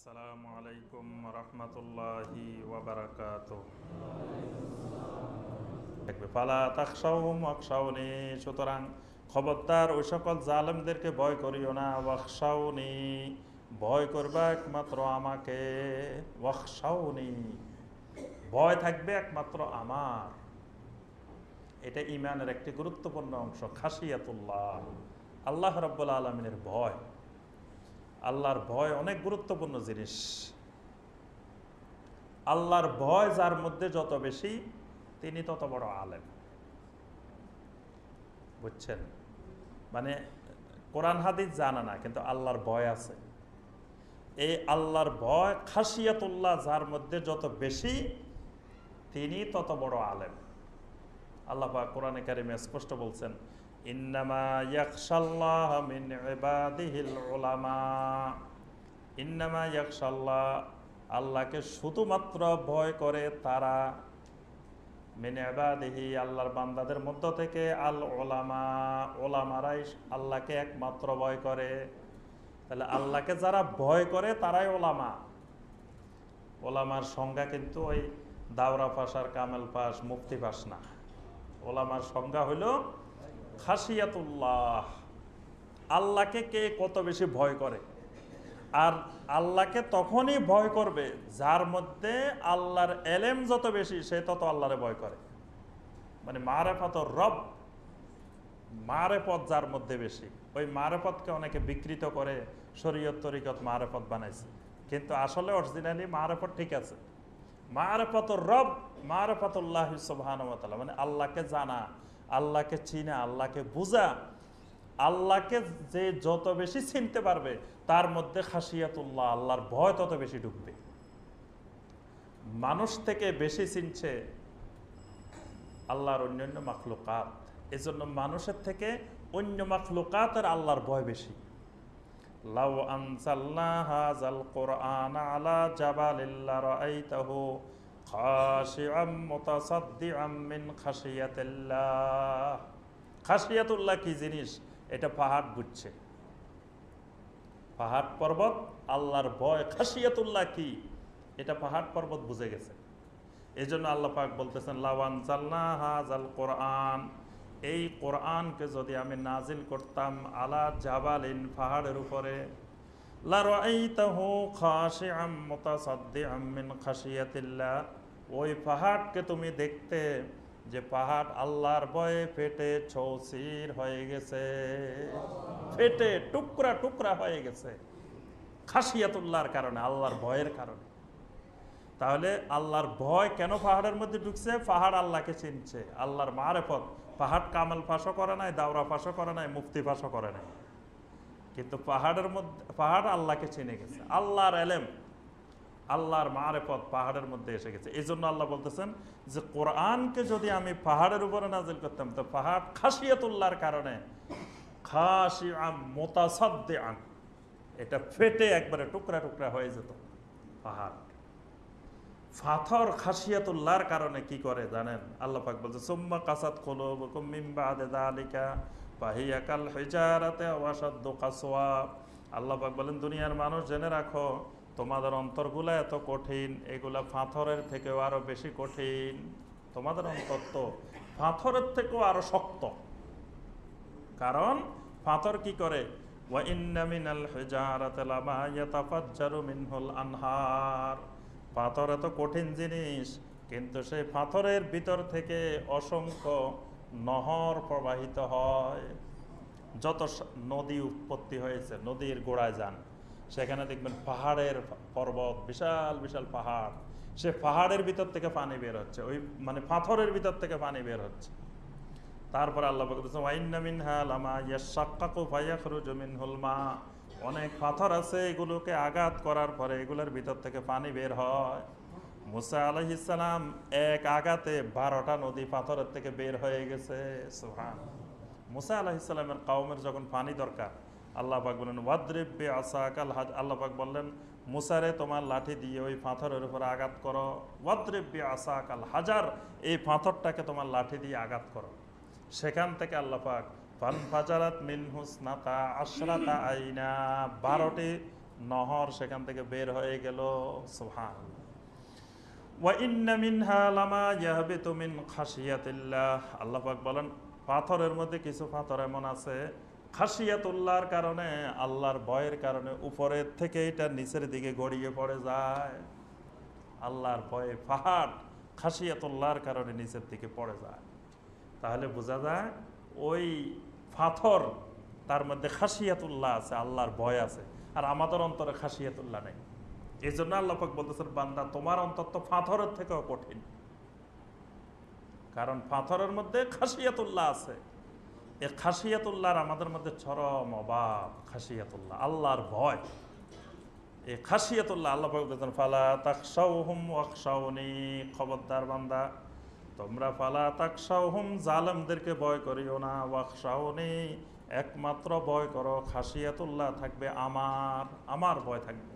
আসসালামু আলাইকুম রহমতুল্লাহি ওয়া বারাকাতুহু। দেখবে ফালা তাখশাউহুম ওয়াখশাউনি, সুতরাং খবরদার ওই সকল জালেমদেরকে ভয় করিও না। ওয়াখশাউনি, ভয় করবা একমাত্র আমাকে। ওয়াখশাউনি, ভয় থাকবে একমাত্র আমার। এটা ঈমানের একটি গুরুত্বপূর্ণ অংশ, খাশিয়াতুল্লাহ, আল্লাহ রাব্বুল আলামিনের ভয়। আল্লাহর ভয় অনেক গুরুত্বপূর্ণ জিনিস। আল্লাহর ভয় যার মধ্যে যত বেশি, তিনি তত বড় আলেম। বুঝছেন? মানে কোরআন হাদিস জানা না, কিন্তু আল্লাহর ভয় আছে। এই আল্লাহর ভয়, খাশিয়াতুল্লাহ যার মধ্যে যত বেশি, তিনি তত বড় আলেম। আল্লাহ পাক কোরআনে কারিমে স্পষ্ট বলছেন, ইন্নামা ইয়াখশাল্লাহ মিন ইবাদিহিল উলামা। ইন্নামা ইয়াখশাল্লাহ, আল্লাহকে শুধুমাত্র ভয় করে তারা, মিন ইবাদিহি, আল্লাহর বান্দাদের মধ্য থেকে, আল উলামা, ওলামারাই আল্লাহকে একমাত্র ভয় করে। তাহলে আল্লাহকে যারা ভয় করে তারাই ওলামা। ওলামার সংজ্ঞা কিন্তু ওই দাওরা পাশ আর কামেল পাশ, মুফতি পাশ না। ওলামার সংজ্ঞা হইল খাশিয়াতুল্লাহ, আল্লাহকে কে কত বেশি ভয় করে। আর আল্লাহকে তখনই ভয় করবে যার মধ্যে আল্লাহর এলেম যত বেশি, সে তত আল্লাহরে ভয় করে। মানে মারেফত রব, মারেফত যার মধ্যে বেশি, ওই মারেফতকে অনেকে বিকৃত করে শরীয়ত তরিকত মারেফত বানাইছে, কিন্তু আসলে অরিজিনালি মারেফত ঠিক আছে। মারেফত রব, মারেফতুল্লাহ সুবহানাহু ওয়া তাআলা, মানে আল্লাহকে জানা, আল্লাহকে চিনা, আল্লাহকে বুঝা। আল্লাহকে যে যত বেশি চিনতে পারবে, তার মধ্যে খাশিয়াতুল্লাহ, আল্লাহর ভয় তত বেশি ঢুকবে। মানুষ থেকে বেশি চিনছে আল্লাহর অন্যান্য মাখলুকাত, এজন্য মানুষের থেকে অন্য মাখলুকাতের আল্লাহর ভয় বেশি। লাউ আনজালনা হাযাল কুরআনা আলা জাবালিন লারাআইতাহু খাশিআম মুতাসাদ্দিআম মিন খাশিয়াতিল্লাহ। খাশিয়াতুল্লাহ কি জিনিস, এটা পাহাড় বুঝছে। পাহাড় পর্বত আল্লাহর ভয়, খাশিয়াতুল্লাহ কি, এটা পাহাড় পর্বত বুঝে গেছে। এই জন্য আল্লাহ পাক বলতেছেন, লাউ আনজালনা হাযাল কুরআন, এই কোরআনকে যদি আমি নাজিল করতাম, আলা জাবালিন, পাহাড়ের উপরে, লারাআইতাহু খাশিআম মুতাসাদ্দিআম মিন খাশিয়াতিল্লাহ, ওই পাহাড়কে তুমি দেখতে যে পাহাড় আল্লাহর ভয়ে ফেটে চৌচির হয়ে গেছে, ফেটে টুকরা টুকরা হয়ে গেছে, খাশিয়াতুল্লাহর কারণে, আল্লাহর ভয়ের কারণে। তাহলে আল্লাহর ভয় কেন পাহাড়ের মধ্যে ঢুকছে? পাহাড় আল্লাহকে চিনছে, আল্লাহর মারেফত। পাহাড় কামেল ফাঁসও করে নাই, দাওরা ফাঁসও করে নাই, মুফতি ফাঁসও করে নাই, কিন্তু পাহাড়ের মধ্যে, পাহাড় আল্লাহকে চিনে গেছে। আল্লাহর এলেম, আল্লাহর মারেফত পাহাড়ের মধ্যে এসে গেছে। এই জন্য আল্লাহ বলতেছেন যে কোরআনকে যদি আমি পাহাড়ের উপরে নাজিল করতাম, তো পাহাড় খাশিয়াতুল্লাহর কারণে, খাশিআম মুতাসাদ্দিআন, এটা ফেটে একবারে টুকরা টুকরা হয়ে যেত পাহাড়। পাথর খাশিয়াতুল্লাহর কারণে কি করে জানেন? আল্লাহ পাক বলছে, সুম্মা কাসাত কুলুবুকুম মিন বাদি যালিকা ফাহিয়া কাল হিজারাতি ওয়া আশাদ্দু কাসওয়া। আল্লাহ পাক বলেন, দুনিয়ার মানুষ জেনে রাখো, তোমাদের অন্তরগুলা এত কঠিন, এগুলা পাথরের থেকেও আরো বেশি কঠিন। তোমাদের অন্তর তো পাথরের থেকেও আরো শক্ত। কারণ পাথর কি করে? ওয়া ইন্না মিনাল হিজারাতি লামা ইয়াতাফাজ্জারু মিনহুল আনহার। পাথর এত কঠিন জিনিস, কিন্তু সেই পাথরের ভিতর থেকে অসংখ্য নহর প্রবাহিত হয়। যত নদী উৎপত্তি হয়েছে, নদীর গোড়ায় যান, সেখানে দেখবেন পাহাড়ের পর্বত, বিশাল বিশাল পাহাড়, সে পাহাড়ের ভিতর থেকে পানি বের হচ্ছে, ওই মানে পাথরের ভিতর থেকে পানি বের হচ্ছে। তারপর আল্লাহ বলতেছেন, ওয়াইন্না মিনহা লামা ইয়াশাক্কাকু ফায়াখরুজু মিনহুল মা। অনেক পাথর আছে, এগুলোকে আঘাত করার পরে এগুলোর ভিতর থেকে পানি বের হয়। মুসা আলাইহিস সালাম এক আঘাতে 12টা নদী পাথরের থেকে বের হয়ে গেছে। সুবহান। মুসা আলাইহিস সালামের কওমের যখন পানি দরকার, আল্লাহ পাক বলেন, ওয়াদরিব বিআসাকাল হাজ, আল্লাহ পাক বললেন, মুসারে তোমার লাঠি দিয়ে ওই পাথরের উপর আঘাত করো। ওয়াদরিব বিআসাকাল হাজার, এই পাথরটাকে তোমার লাঠি দিয়ে আঘাত করো। সেখান থেকে আল্লাহ পাক ফানফাজারাত মিনহু ইসনাতা আশরাতা আইনা, 12টি নহর সেখান থেকে বের হয়ে গেল। সুবহানাল্লাহ। ওয়া ইন্না মিনহা লামা ইয়াহবিতু মিন খাশিয়াতিল্লাহ, আল্লাহ পাক বলেন পাথরের মধ্যে কিছু পাথর এমন আছে খাশিয়াতুল্লাহর কারণে, আল্লাহর ভয়ের কারণে উপরের থেকে এটা নিচের দিকে গড়িয়ে পড়ে যায়। আল্লাহর ভয়ে পাহাড় খাশিয়াতুল্লাহর কারণে নিচের দিকে পড়ে যায়। তাহলে বোঝা যায় ওই পাথর তার মধ্যে খাশিয়াতুল্লাহ আছে, আল্লাহর ভয় আছে, আর আমাদের অন্তরে খাশিয়াতুল্লাহ নেই। এই জন্য আল্লাহ পাক বলতেছেন, বান্দা তোমার অন্তর তো পাথরের থেকেও কঠিন, কারণ পাথরের মধ্যে খাশিয়াতুল্লাহ আছে। এই খাশিয়াতুল্লাহর আমাদের মধ্যে চরম অভাব। খাশিয়াতুল্লাহ, আল্লাহর ভয়, এই খাশিয়াতুল্লাহ আল্লাহ পাক বলতেছেন ফালা তাখশাউহুম ওয়াখশাউনি, খবরদার বান্দা তোমরা ফালা তাখশাউহুম জালেমদেরকে ভয় করিও না, ওয়াখশাউনি একমাত্র ভয় করো, খাশিয়াতুল্লাহ থাকবে আমার ভয় থাকবে।